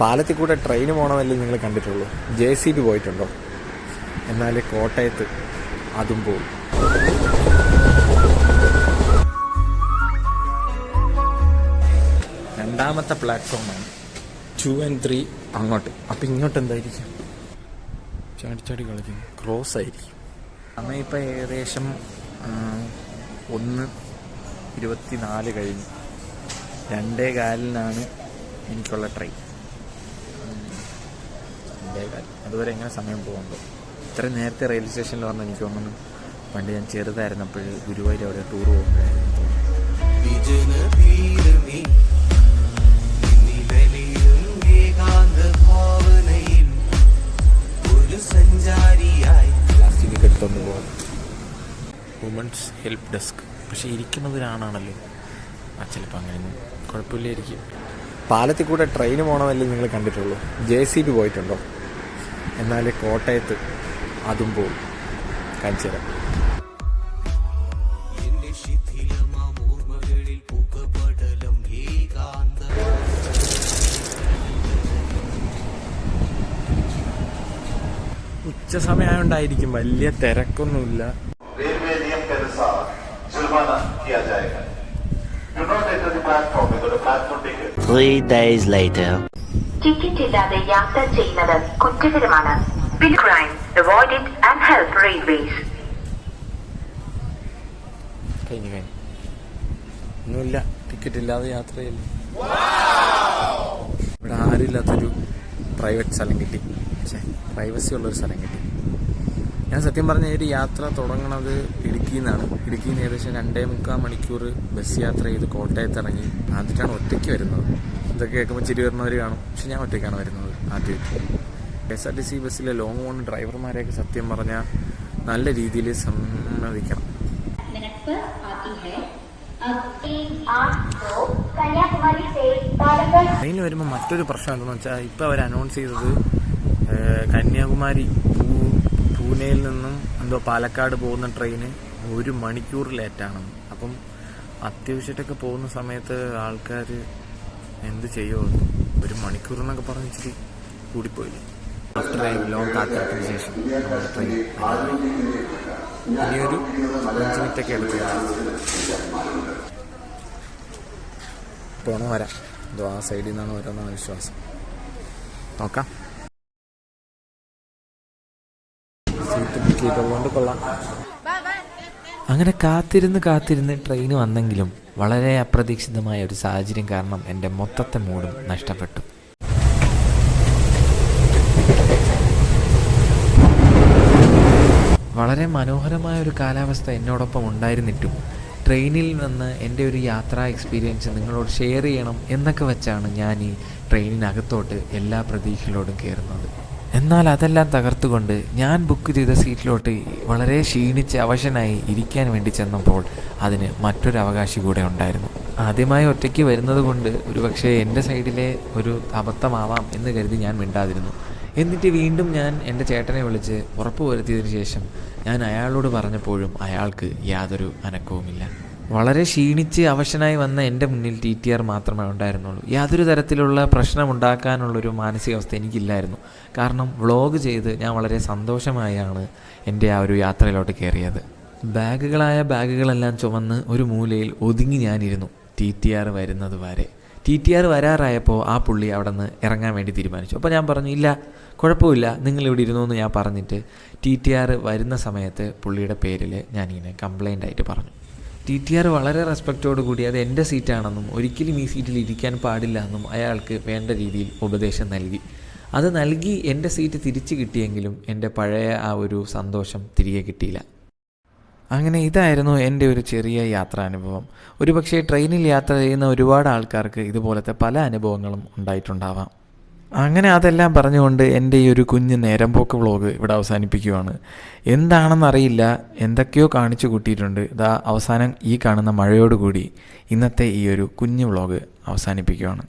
പാലത്തിൽ കൂടെ ട്രെയിൻ പോകണമല്ലേ നിങ്ങൾ കണ്ടിട്ടുള്ളൂ. JCB പോയിട്ടുണ്ടോ? എന്നാൽ കോട്ടയത്ത് അതും പോകും. രണ്ടാമത്തെ പ്ലാറ്റ്ഫോമാണ് 2 and 3 അങ്ങോട്ട്. അപ്പം ഇങ്ങോട്ട് എന്തായിരിക്കും? ചാടി കളിക്കും, ക്രോസ് ആയിരിക്കും. സമയം ഇപ്പം ഏകദേശം 1:24 കഴിഞ്ഞു. 2:15 എനിക്കുള്ള ട്രെയിൻ. 2:15 അതുവരെ എങ്ങനെ സമയം പോകുന്നുണ്ടോ? ഇത്രയും നേരത്തെ റെയിൽവേ സ്റ്റേഷനിൽ വന്ന് എനിക്ക് തോന്നുന്നു പണ്ട് ഞാൻ ചെറുതായിരുന്നപ്പോൾ ഗുരുവായൂർ അവിടെ ടൂർ പോകുമ്പോഴായിരുന്നു പ്ലാസ്റ്റിക് എടുത്തൊന്ന് പോകും. Women's help desk. പക്ഷേ ഇരിക്കുന്നത് ഒരാണാണല്ലോ. ചിലപ്പോൾ അങ്ങനെയൊന്നും കുഴപ്പമില്ലായിരിക്കും. പാലത്തിൽ കൂടെ ട്രെയിൻ പോകണമല്ലേ നിങ്ങൾ കണ്ടിട്ടുള്ളൂ. JCB പോയിട്ടുണ്ടോ? എന്നാൽ കോട്ടയത്ത് അതും പോകും. കാണിച്ചു തരാം. ഉച്ച സമയമായോണ്ടായിരിക്കും വലിയ തിരക്കൊന്നുമില്ല. 3 days later. ടിക്കറ്റ് ഇല്ലാതെ യാത്ര ചെയ്യുന്നത് കുറ്റകരമാണ്. Crime, avoid it and help railways. കഴിഞ്ഞു ഒന്നുമില്ല. ടിക്കറ്റ് ഇല്ലാതെ യാത്ര ചെയ്യില്ല. ഇവിടെ ആരുമില്ലാത്തൊരു പ്രൈവറ്റ് സ്ഥലം കിട്ടി. പ്രൈവസി ഉള്ളൊരു സ്ഥലം കിട്ടി. ഞാൻ സത്യം പറഞ്ഞ ഒരു യാത്ര തുടങ്ങണത് ഇടുക്കിയിൽ നിന്നാണ്. ഇടുക്കിയിൽ നിന്ന് ഏകദേശം 2.25 മണിക്കൂർ ബസ് യാത്ര ചെയ്ത് കോട്ടയത്ത് ഇറങ്ങി ആദ്യമായിട്ടാണ് ഒറ്റയ്ക്ക് വരുന്നത്. ഇതൊക്കെ കേൾക്കുമ്പോൾ ചിരി വരുന്നവർ കാണും. പക്ഷെ ഞാൻ ഒറ്റയ്ക്കാണ് വരുന്നത് ആദ്യമായിട്ട്. KSRTC ബസ്സിലെ ലോങ് പോണ ഡ്രൈവർമാരെയൊക്കെ സത്യം പറഞ്ഞാൽ നല്ല രീതിയിൽ സമ്മതിക്കണം. ട്രെയിനിൽ വരുമ്പോൾ മറ്റൊരു പ്രശ്നം എന്താണെന്ന് വെച്ചാൽ ഇപ്പോൾ അവർ അനൗൺസ് ചെയ്തത് കന്യാകുമാരി പൂനെയിൽ നിന്നും എന്തോ പാലക്കാട് പോകുന്ന ട്രെയിന് 1 മണിക്കൂർ ലേറ്റാണ്. അപ്പം അത്യാവശ്യമായിട്ടൊക്കെ പോകുന്ന സമയത്ത് ആൾക്കാർ എന്ത് ചെയ്യുമോ? 1 മണിക്കൂർ എന്നൊക്കെ പറഞ്ഞ് ഇച്ചിരി കൂടിപ്പോയില്ലേ. ആഫ്റ്റർ ഐ ലോങ് കാത്തിരിപ്പിന് ശേഷം നമ്മുടെ ട്രെയിൻ ഇനിയൊരു 5 മിനിറ്റൊക്കെ എടുത്തു പോണോ വരാം. എന്തോ ആ സൈഡിൽ നിന്നാണ് വരുമെന്നാണ് വിശ്വാസം. നോക്കാം. സീറ്റ് ബുക്ക് ചെയ്തതുകൊണ്ട് കൊള്ളാം. അങ്ങനെ കാത്തിരുന്ന് ട്രെയിൻ വന്നെങ്കിലും വളരെ അപ്രതീക്ഷിതമായ ഒരു സാഹചര്യം കാരണം എൻ്റെ മൊത്തത്തെ മൂഡും നഷ്ടപ്പെട്ടു. വളരെ മനോഹരമായ ഒരു കാലാവസ്ഥ എന്നോടൊപ്പം ഉണ്ടായിരുന്നിട്ടും ട്രെയിനിൽ വന്ന് എൻ്റെ ഒരു യാത്രാ എക്സ്പീരിയൻസ് നിങ്ങളോട് ഷെയർ ചെയ്യണം എന്നൊക്കെ വെച്ചാണ് ഞാൻ ഈ ട്രെയിനിനകത്തോട്ട് എല്ലാ പ്രതീക്ഷകളോടും കയറുന്നത്. എന്നാൽ അതെല്ലാം തകർത്തുകൊണ്ട് ഞാൻ ബുക്ക് ചെയ്ത സീറ്റിലോട്ട് വളരെ ക്ഷീണിച്ച് അവശനായി ഇരിക്കാൻ വേണ്ടി ചെന്നപ്പോൾ അതിന് മറ്റൊരു അവകാശി കൂടെ ഉണ്ടായിരുന്നു. ആദ്യമായി ഒറ്റയ്ക്ക് വരുന്നത് കൊണ്ട് ഒരുപക്ഷെ എൻ്റെ സൈഡിലെ ഒരു അബദ്ധമാവാം എന്ന് കരുതി ഞാൻ മിണ്ടാതിരുന്നു. എന്നിട്ട് വീണ്ടും ഞാൻ എൻ്റെ ചേട്ടനെ വിളിച്ച് ഉറപ്പ് വരുത്തിയതിന് ശേഷം ഞാൻ അയാളോട് പറഞ്ഞപ്പോഴും അയാൾക്ക് യാതൊരു അനക്കവുമില്ല. വളരെ ക്ഷീണിച്ച് അവശനായി വന്ന എൻ്റെ മുന്നിൽ TTR മാത്രമേ ഉണ്ടായിരുന്നുള്ളൂ. യാതൊരു തരത്തിലുള്ള പ്രശ്നമുണ്ടാക്കാനുള്ളൊരു മാനസികാവസ്ഥ എനിക്കില്ലായിരുന്നു. കാരണം വ്ളോഗ് ചെയ്ത് ഞാൻ വളരെ സന്തോഷമായാണ് എൻ്റെ ആ ഒരു യാത്രയിലോട്ട് കയറിയത്. ബാഗുകളെല്ലാം ചുമന്ന് ഒരു മൂലയിൽ ഒതുങ്ങി ഞാനിരുന്നു TTR വരുന്നത് വരെ. TTR വരാറായപ്പോൾ ആ പുള്ളി അവിടെ നിന്ന് ഇറങ്ങാൻ വേണ്ടി തീരുമാനിച്ചു. അപ്പോൾ ഞാൻ പറഞ്ഞു, ഇല്ല കുഴപ്പമില്ല, നിങ്ങളിവിടെ ഇരുന്നു എന്ന് ഞാൻ പറഞ്ഞിട്ട് TTR വരുന്ന സമയത്ത് പുള്ളിയുടെ പേരിൽ ഞാനിങ്ങനെ കംപ്ലൈൻ്റ് ആയിട്ട് പറഞ്ഞു. TTR വളരെ റെസ്പെക്റ്റോട് കൂടി അത് എൻ്റെ സീറ്റാണെന്നും ഒരിക്കലും ഈ സീറ്റിൽ ഇരിക്കാൻ പാടില്ല എന്നും അയാൾക്ക് വേണ്ട രീതിയിൽ ഉപദേശം നൽകി. അത് നൽകി എൻ്റെ സീറ്റ് തിരിച്ചു കിട്ടിയെങ്കിലും എൻ്റെ പഴയ ആ ഒരു സന്തോഷം തിരികെ കിട്ടിയില്ല. അങ്ങനെ ഇതായിരുന്നു എൻ്റെ ഒരു ചെറിയ യാത്രാനുഭവം. ഒരുപക്ഷെ ട്രെയിനിൽ യാത്ര ചെയ്യുന്ന ഒരുപാട് ആൾക്കാർക്ക് ഇതുപോലത്തെ പല അനുഭവങ്ങളും ഉണ്ടായിട്ടുണ്ടാവാം. അങ്ങനെ അതെല്ലാം പറഞ്ഞുകൊണ്ട് എൻ്റെ ഈ ഒരു കുഞ്ഞ് നേരമ്പോക്ക് വ്ളോഗ് ഇവിടെ അവസാനിപ്പിക്കുകയാണ്. എന്താണെന്നറിയില്ല, എന്തൊക്കെയോ കാണിച്ചു കൂട്ടിയിട്ടുണ്ട്. ഇതാ അവസാനം ഈ കാണുന്ന മഴയോടുകൂടി ഇന്നത്തെ ഈ ഒരു കുഞ്ഞ് വ്ളോഗ് അവസാനിപ്പിക്കുകയാണ്.